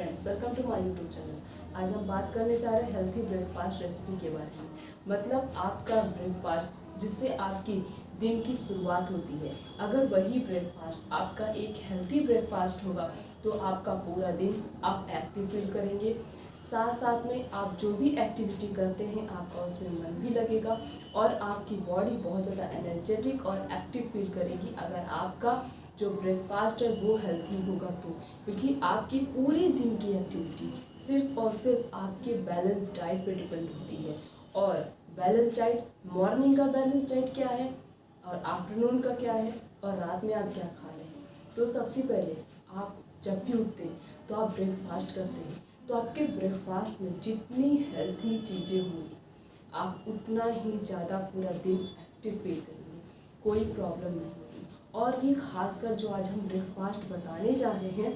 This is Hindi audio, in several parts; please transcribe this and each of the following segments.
Friends, welcome to my YouTube channel. आज हम बात करने जा रहे हैं हेल्थी ब्रेकफास्ट रेसिपी के बारे में। मतलब आपका ब्रेकफास्ट जिससे आपकी दिन की शुरुआत होती है, अगर वही ब्रेकफास्ट आपका एक हेल्थी ब्रेकफास्ट होगा तो आपका पूरा दिन आप एक्टिव फील करेंगे। साथ साथ में आप जो भी एक्टिविटी करते हैं आपका उसमें मन भी लगेगा और आपकी बॉडी बहुत ज़्यादा एनर्जेटिक और एक्टिव फील करेगी अगर आपका जो ब्रेकफास्ट है वो हेल्थी होगा तो। क्योंकि आपकी पूरी दिन की एक्टिविटी सिर्फ और सिर्फ आपके बैलेंस डाइट पे डिपेंड होती है। और बैलेंस डाइट, मॉर्निंग का बैलेंस डाइट क्या है और आफ्टरनून का क्या है और रात में आप क्या खा रहे हैं। तो सबसे पहले आप जब भी उठते हैं तो आप ब्रेकफास्ट करते हैं, तो आपके ब्रेकफास्ट में जितनी हेल्थी चीज़ें होंगी आप उतना ही ज़्यादा पूरा दिन एक्टिव फील करेंगे, कोई प्रॉब्लम नहीं होगी। और ये खासकर जो आज हम ब्रेकफास्ट बताने जा रहे हैं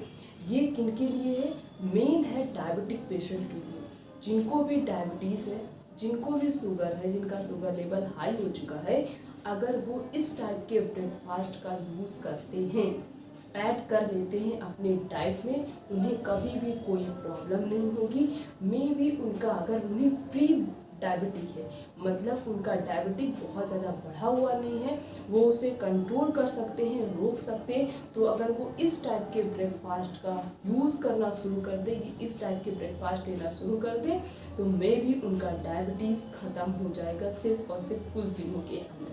ये किन के लिए है, मेन है डायबिटिक पेशेंट के लिए। जिनको भी डायबिटीज़ है, जिनको भी शुगर है, जिनका शुगर लेवल हाई हो चुका है, अगर वो इस टाइप के ब्रेकफास्ट का यूज़ करते हैं, ऐड कर लेते हैं अपने डाइट में, उन्हें कभी भी कोई प्रॉब्लम नहीं होगी। मे भी उनका अगर उन्हें प्री डायबिटिक है, मतलब उनका डायबिटिक बहुत ज़्यादा बढ़ा हुआ नहीं है, वो उसे कंट्रोल कर सकते हैं, रोक सकते हैं। तो अगर वो इस टाइप के ब्रेकफास्ट का यूज़ करना शुरू कर दे, इस टाइप के ब्रेकफास्ट लेना शुरू कर दे, तो मे भी उनका डायबिटीज़ ख़त्म हो जाएगा सिर्फ और सिर्फ कुछ दिनों के अंदर।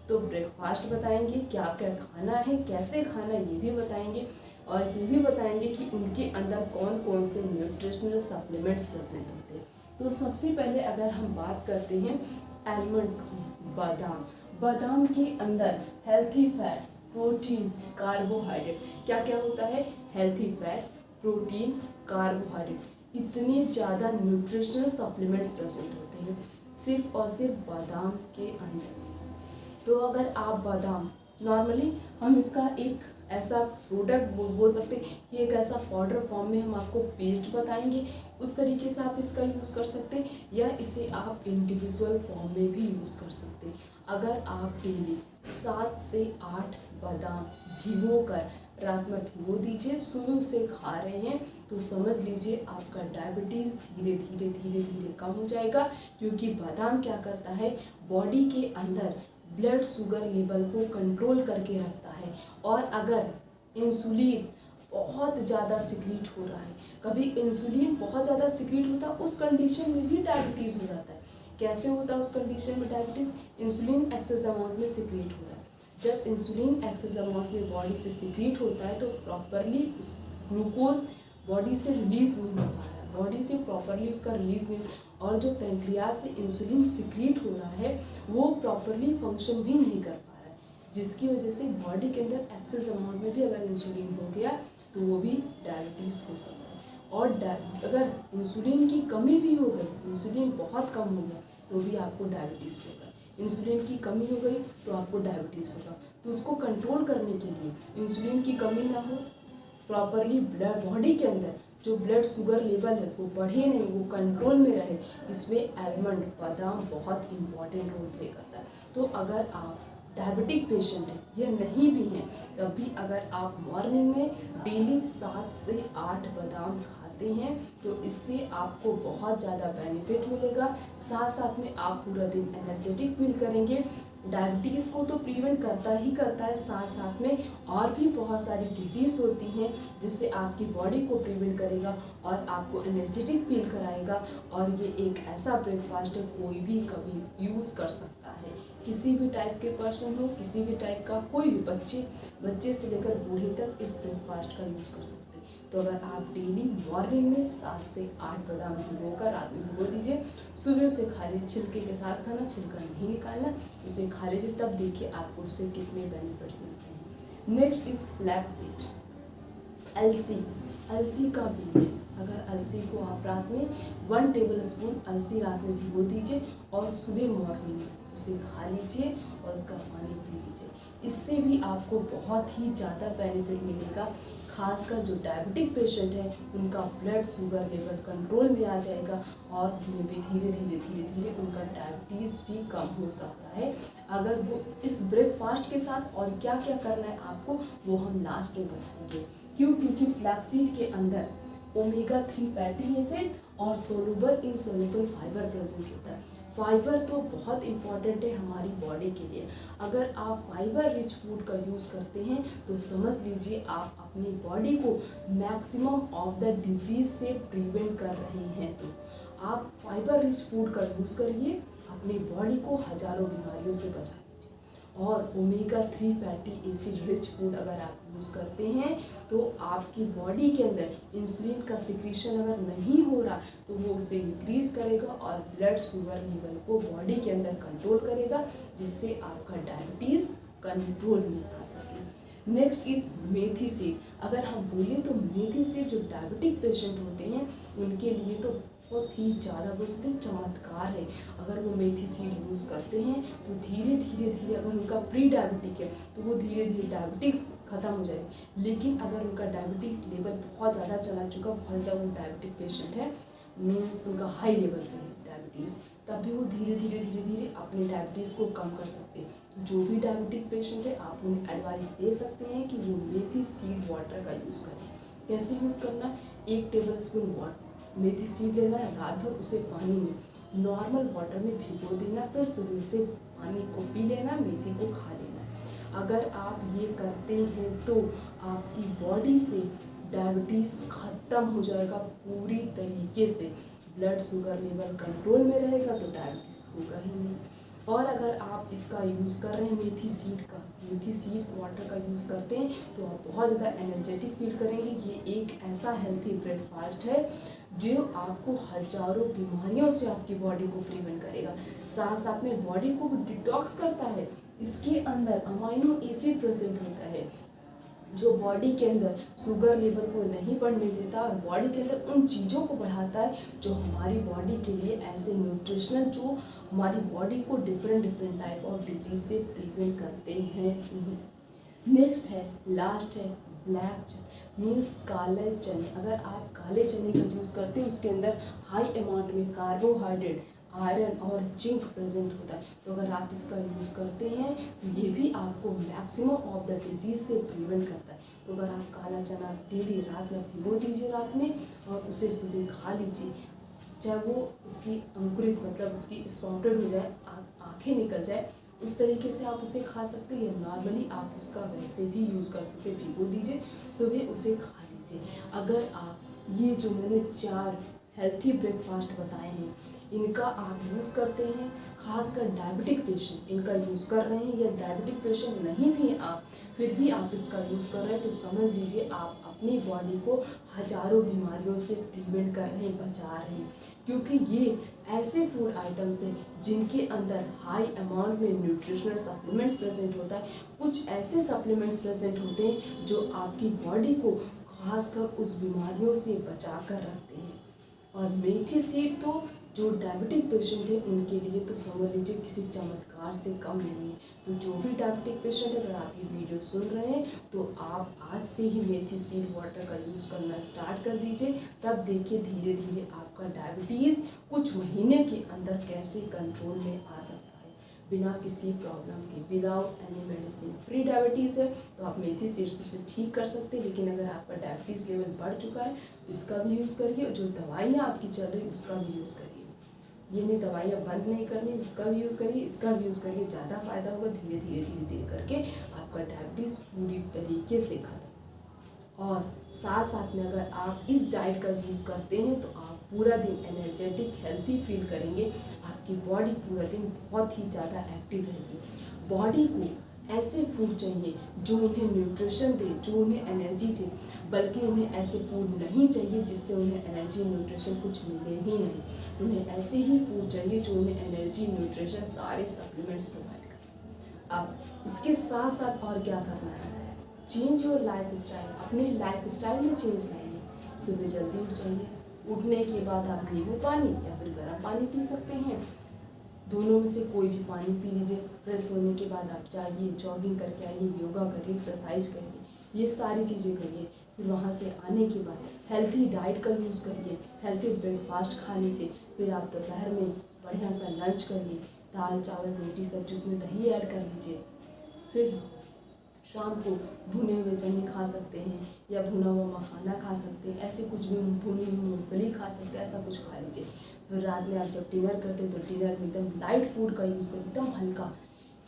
तो ब्रेकफास्ट बताएंगे, क्या क्या खाना है, कैसे खाना, ये भी बताएंगे। और ये भी बताएंगे कि उनके अंदर कौन कौन से न्यूट्रिशनल सप्लीमेंट्स प्रेजेंट होते हैं। तो सबसे पहले अगर हम बात करते हैं आलमंड्स की, बादाम। बादाम के अंदर हेल्थी फैट, प्रोटीन, कार्बोहाइड्रेट, क्या क्या होता है, हेल्थी फैट, प्रोटीन, कार्बोहाइड्रेट, इतने ज़्यादा न्यूट्रिशनल सप्लीमेंट्स प्रेजेंट होते हैं सिर्फ और सिर्फ बादाम के अंदर। तो अगर आप बादाम, नॉर्मली हम इसका एक ऐसा प्रोडक्ट बोल सकते हैं, ये एक ऐसा पाउडर फॉर्म में हम आपको पेस्ट बताएंगे, उस तरीके से आप इसका यूज़ कर सकते हैं, या इसे आप इंडिविजुअल फॉर्म में भी यूज़ कर सकते हैं। अगर आप डेली 7 से 8 बादाम भिगो कर रात में भिगो दीजिए, सुबह उसे खा रहे हैं, तो समझ लीजिए आपका डायबिटीज़ धीरे धीरे धीरे धीरे कम हो जाएगा। क्योंकि बादाम क्या करता है, बॉडी के अंदर ब्लड शुगर लेवल को कंट्रोल करके रखता है। और अगर इंसुलिन बहुत ज़्यादा सिक्रीट हो रहा है, कभी इंसुलिन बहुत ज़्यादा सिक्रीट होता है, उस कंडीशन में भी डायबिटीज़ हो जाता है। कैसे होता है उस कंडीशन में डायबिटीज़, इंसुलिन एक्सेस अमाउंट में सिक्रीट हो रहा है। जब इंसुलिन एक्सेस अमाउंट में बॉडी से सिक्रीट होता है तो प्रॉपरली उस ग्लूकोज बॉडी से रिलीज़ नहीं हो पा रहा है, बॉडी से प्रॉपरली उसका रिलीज़ नहीं, और जो पैंक्रियास से इंसुलिन सिक्रीट हो रहा है वो प्रॉपरली फंक्शन भी नहीं कर पा रहा है, जिसकी वजह से बॉडी के अंदर एक्सेस अमाउंट में भी अगर इंसुलिन हो गया तो वो भी डायबिटीज़ हो सकता है। और अगर इंसुलिन की कमी भी हो गई, इंसुलिन बहुत कम हो गया तो भी आपको डायबिटीज़ होगा। इंसुलिन की कमी हो गई तो आपको डायबिटीज़ होगा। तो उसको कंट्रोल करने के लिए, इंसुलिन की कमी ना हो, प्रॉपरली ब्लड बॉडी के अंदर जो ब्लड शुगर लेवल है वो बढ़े नहीं, वो कंट्रोल में रहे, इसमें आलमंड, बादाम बहुत इम्पॉर्टेंट रोल प्ले करता है। तो अगर आप डायबिटिक पेशेंट हैं या नहीं भी हैं, तब भी अगर आप मॉर्निंग में डेली 7 से 8 बादाम खाते हैं तो इससे आपको बहुत ज़्यादा बेनिफिट मिलेगा। साथ साथ में आप पूरा दिन एनर्जेटिक फील करेंगे। डायबिटीज़ को तो प्रिवेंट करता ही करता है, साथ साथ में और भी बहुत सारी डिजीज़ होती हैं जिससे आपकी बॉडी को प्रिवेंट करेगा और आपको एनर्जेटिक फील कराएगा। और ये एक ऐसा ब्रेकफास्ट है कोई भी कभी यूज़ कर सकता है, किसी भी टाइप के पर्सन हो, किसी भी टाइप का कोई भी बच्चे से लेकर बूढ़े तक इस ब्रेकफास्ट का यूज़ कर सकते हैं। तो अगर आप डेली मॉर्निंग में 7 से 8 बादाम भिगोकर रात में भिगो दीजिए, सुबह उसे खा लीजिए, छिलके के साथ खाना, छिलका नहीं निकालना, उसे खा लीजिए, तब देखिए आपको उससे कितने बेनिफिट्स मिलते हैं। नेक्स्ट इज फ्लैक्स सीड, अलसी, अलसी का बीज। अगर अलसी को आप रात में 1 टेबल स्पून अलसी रात में भिगो दीजिए और सुबह मॉर्निंग में उसे खा लीजिए और उसका पानी पी लीजिए, इससे भी आपको बहुत ही ज़्यादा बेनिफिट मिलेगा। खासकर जो डायबिटिक पेशेंट है उनका ब्लड शुगर लेवल कंट्रोल में आ जाएगा और उनमें भी धीरे धीरे धीरे धीरे उनका डायबिटीज़ भी कम हो सकता है अगर वो इस ब्रेकफास्ट के साथ। और क्या क्या करना है आपको वो हम लास्ट में बताएंगे। क्यों? क्योंकि फ्लैक्सीड के अंदर ओमेगा 3 फैटी एसिड और सोलुबल इनसोल्युबल फाइबर प्रेजेंट होता है। फाइबर तो बहुत इम्पॉर्टेंट है हमारी बॉडी के लिए। अगर आप फाइबर रिच फूड का यूज़ करते हैं तो समझ लीजिए आप अपनी बॉडी को मैक्सिमम ऑफ द डिजीज़ से प्रिवेंट कर रहे हैं। तो आप फाइबर रिच फूड का यूज़ करिए, अपनी बॉडी को हजारों बीमारियों से बचा लीजिए। और omega 3 fatty acid rich food अगर आप यूज़ करते हैं तो आपकी बॉडी के अंदर इंसुलिन का सिक्रीशन अगर नहीं हो रहा तो वो उसे इंक्रीज करेगा और ब्लड शुगर लेवल को बॉडी के अंदर कंट्रोल करेगा, जिससे आपका डायबिटीज़ कंट्रोल में आ सके। Next is methi seed. अगर हम बोलें तो मेथी सीड जो डायबिटिक पेशेंट होते हैं उनके लिए तो बहुत ही ज़्यादा बोलते चमत्कार है। अगर वो मेथी सीड यूज़ करते हैं तो धीरे धीरे अगर उनका प्री डायबिटिक है तो वो धीरे धीरे डायबिटिक्स ख़त्म हो जाएगी। लेकिन अगर उनका डायबिटिक लेवल बहुत ज़्यादा चला चुका, बहुत ज़्यादा वो डायबिटिक पेशेंट है, मीन्स उनका हाई लेवल पे है डायबिटीज़, तब भी वो धीरे धीरे अपने डायबिटीज़ को कम कर सकते हैं। तो जो भी डायबिटिक पेशेंट है आप उन्हें एडवाइस दे सकते हैं कि वो मेथी सीड वाटर का यूज़ करें। कैसे यूज़ करना है? 1 टेबल स्पून मेथी सीड लेना है, रात भर उसे पानी में नॉर्मल वाटर में भिगो देना, फिर सुबह उसे पानी को पी लेना, मेथी को खा लेना है। अगर आप ये करते हैं तो आपकी बॉडी से डायबिटीज़ ख़त्म हो जाएगा पूरी तरीके से। ब्लड शुगर लेवल कंट्रोल में रहेगा तो डायबिटीज़ होगा ही नहीं। और अगर आप इसका यूज़ कर रहे हैं मेथी सीड वाटर का यूज़ करते हैं तो आप बहुत ज़्यादा एनर्जेटिक फील करेंगे। ये एक ऐसा हेल्थी ब्रेकफास्ट है जो आपको हजारों बीमारियों से आपकी बॉडी को प्रिवेंट करेगा, साथ साथ में बॉडी को डिटॉक्स करता है। इसके अंदर अमाइनो एसिड प्रेजेंट होता है जो बॉडी के अंदर शुगर लेवल को नहीं बढ़ने देता और बॉडी के अंदर उन चीज़ों को बढ़ाता है जो हमारी बॉडी के लिए ऐसे न्यूट्रिशनल जो हमारी बॉडी को डिफरेंट टाइप ऑफ डिजीज से प्रिवेंट करते हैं। नेक्स्ट है, लास्ट है ब्लैक मीन्स काले चने। अगर आप काले चने का यूज़ करते हैं उसके अंदर हाई अमाउंट में कार्बोहाइड्रेट, आयरन और जिंक प्रेजेंट होता है। तो अगर आप इसका यूज़ करते हैं तो ये भी आपको मैक्सिमम ऑफ द डिजीज़ से प्रिवेंट करता है। तो अगर आप काला चना डेली रात में भिगो दीजिए रात में और उसे सुबह खा लीजिए, चाहे वो उसकी अंकुरित मतलब उसकी स्पाउटेड हो जाए, आँखें निकल जाए, उस तरीके से आप उसे खा सकते हैं। या नॉर्मली आप उसका वैसे भी यूज़ कर सकते हैं, भिगो दीजिए सुबह उसे खा लीजिए। अगर आप ये जो मैंने 4 हेल्थी ब्रेकफास्ट बताए हैं इनका आप यूज़ करते हैं, खासकर डायबिटिक पेशेंट इनका यूज़ कर रहे हैं, या डायबिटिक पेशेंट नहीं भी हैं आप फिर भी आप इसका यूज़ कर रहे हैं, तो समझ लीजिए आप अपनी बॉडी को हजारों बीमारियों से प्रिवेंट कर रहे हैं, बचा रहे हैं। क्योंकि ये ऐसे फूड आइटम्स हैं जिनके अंदर हाई अमाउंट में न्यूट्रिशनल सप्लीमेंट्स प्रेजेंट होता है। कुछ ऐसे सप्लीमेंट्स प्रेजेंट होते हैं जो आपकी बॉडी को खासकर उस बीमारियों से बचा कर रखते हैं। और मेथी सीड तो जो डायबिटिक पेशेंट है उनके लिए तो समझ लीजिए किसी चमत्कार से कम नहीं है। तो जो भी डायबिटिक पेशेंट है, अगर आप ये वीडियो सुन रहे हैं तो आप आज से ही मेथी सीड वाटर का यूज़ करना स्टार्ट कर दीजिए। तब देखिए धीरे धीरे आपका डायबिटीज़ कुछ महीने के अंदर कैसे कंट्रोल में आ सकता है बिना किसी प्रॉब्लम के, without any medicine. Pre diabetes है तो आप मेथी सीड से उसे ठीक कर सकते हैं, लेकिन अगर आपका डायबिटीज़ लेवल बढ़ चुका है इसका भी यूज़ करिए। जो दवाइयाँ आपकी चल रही उसका भी यूज़ करिए। ये नहीं दवाइयाँ बंद नहीं करनी, उसका भी यूज़ करिए, इसका भी यूज़ करिए, ज़्यादा फायदा होगा। धीरे धीरे करके आपका डायबिटीज़ पूरी तरीके से खत्म। और साथ साथ में अगर आप इस डाइट का यूज़ करते हैं तो आप पूरा दिन एनर्जेटिक हेल्थी फील करेंगे। आपकी बॉडी पूरा दिन बहुत ही ज़्यादा एक्टिव रहेगी। बॉडी को ऐसे फूड चाहिए जो उन्हें न्यूट्रिशन दे, जो उन्हें एनर्जी दे, बल्कि उन्हें ऐसे फूड नहीं चाहिए जिससे उन्हें एनर्जी न्यूट्रिशन कुछ मिले ही नहीं। उन्हें ऐसे ही फूड चाहिए जो उन्हें एनर्जी न्यूट्रिशन सारे सप्लीमेंट्स प्रोवाइड करें। अब इसके साथ साथ और क्या करना है? Change your life style. अपने लाइफ स्टाइल में चेंज लाइए। सुबह जल्दी उठ जाइए, उठने के बाद आप नींबू पानी या फिर गर्म पानी पी सकते हैं, दोनों में से कोई भी पानी पी लीजिए। फ्रेश होने के बाद आप जाइए, जॉगिंग करके आइए, योगा करिए, एक्सरसाइज करिए, ये सारी चीज़ें करिए। फिर वहाँ से आने के बाद हेल्थी डाइट का यूज़ करिए, हेल्थी ब्रेकफास्ट खा लीजिए। फिर आप दोपहर में बढ़िया सा लंच करिए, दाल चावल रोटी सब्जी, उसमें दही ऐड कर लीजिए। फिर शाम को भुने हुए चने खा सकते हैं या भुना हुआ मखाना खा सकते हैं, ऐसे कुछ भी भुनी हुई मूंगफली खा सकते हैं, ऐसा कुछ खा लीजिए। फिर रात में आप जब डिनर करते हैं तो डिनर में एकदम लाइट फूड का यूज़ करें, एकदम हल्का।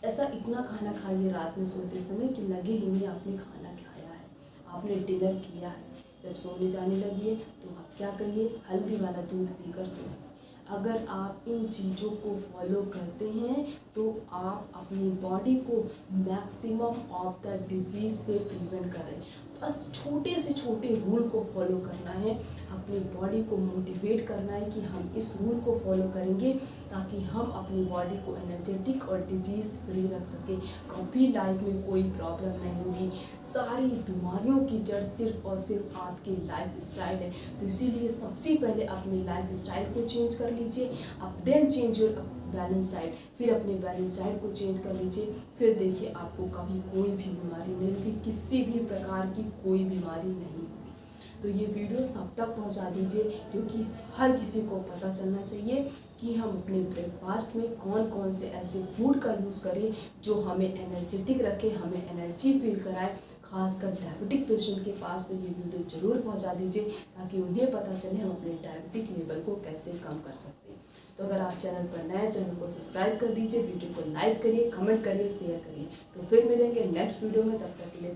ऐसा इतना खाना खाइए रात में सोते समय कि लगे ही नहीं आपने खाना खाया है, आपने डिनर किया है। जब सोने जाने लगिए तो आप क्या करिए, हल्दी वाला दूध पीकर सोइए। अगर आप इन चीज़ों को फॉलो करते हैं तो आप अपनी बॉडी को मैक्सिमम ऑफ द डिजीज़ से प्रिवेंट कर रहे हैं। बस छोटे से छोटे रूल को फॉलो करना है, अपनी बॉडी को मोटिवेट करना है कि हम इस रूल को फॉलो करेंगे ताकि हम अपनी बॉडी को एनर्जेटिक और डिजीज़ फ्री रख सकें। कभी लाइफ में कोई प्रॉब्लम नहीं होगी। सारी बीमारियों की जड़ सिर्फ और सिर्फ आपकी लाइफ स्टाइल है। तो इसीलिए सबसे पहले अपनी लाइफ स्टाइल को चेंज कर लीजिए, अब then change your balance diet. फिर अपने बैलेंस डाइट को चेंज कर लीजिए, फिर देखिए आपको कभी कोई भी बीमारी नहीं होगी, किसी भी प्रकार की कोई बीमारी नहीं होगी। तो ये वीडियो सब तक पहुंचा दीजिए, क्योंकि हर किसी को पता चलना चाहिए कि हम अपने ब्रेकफास्ट में कौन कौन से ऐसे फूड का यूज़ करें जो हमें एनर्जेटिक रखे, हमें एनर्जी फील कराए। खासकर डायबिटिक पेशेंट के पास तो ये वीडियो ज़रूर पहुंचा दीजिए ताकि उन्हें पता चले हम अपने डायबिटिक लेवल को कैसे कम कर सकते हैं। तो अगर आप चैनल पर नए, चैनल को सब्सक्राइब कर दीजिए, वीडियो को लाइक करिए, कमेंट करिए, शेयर करिए। तो फिर मिलेंगे नेक्स्ट वीडियो में, तब तक के लिए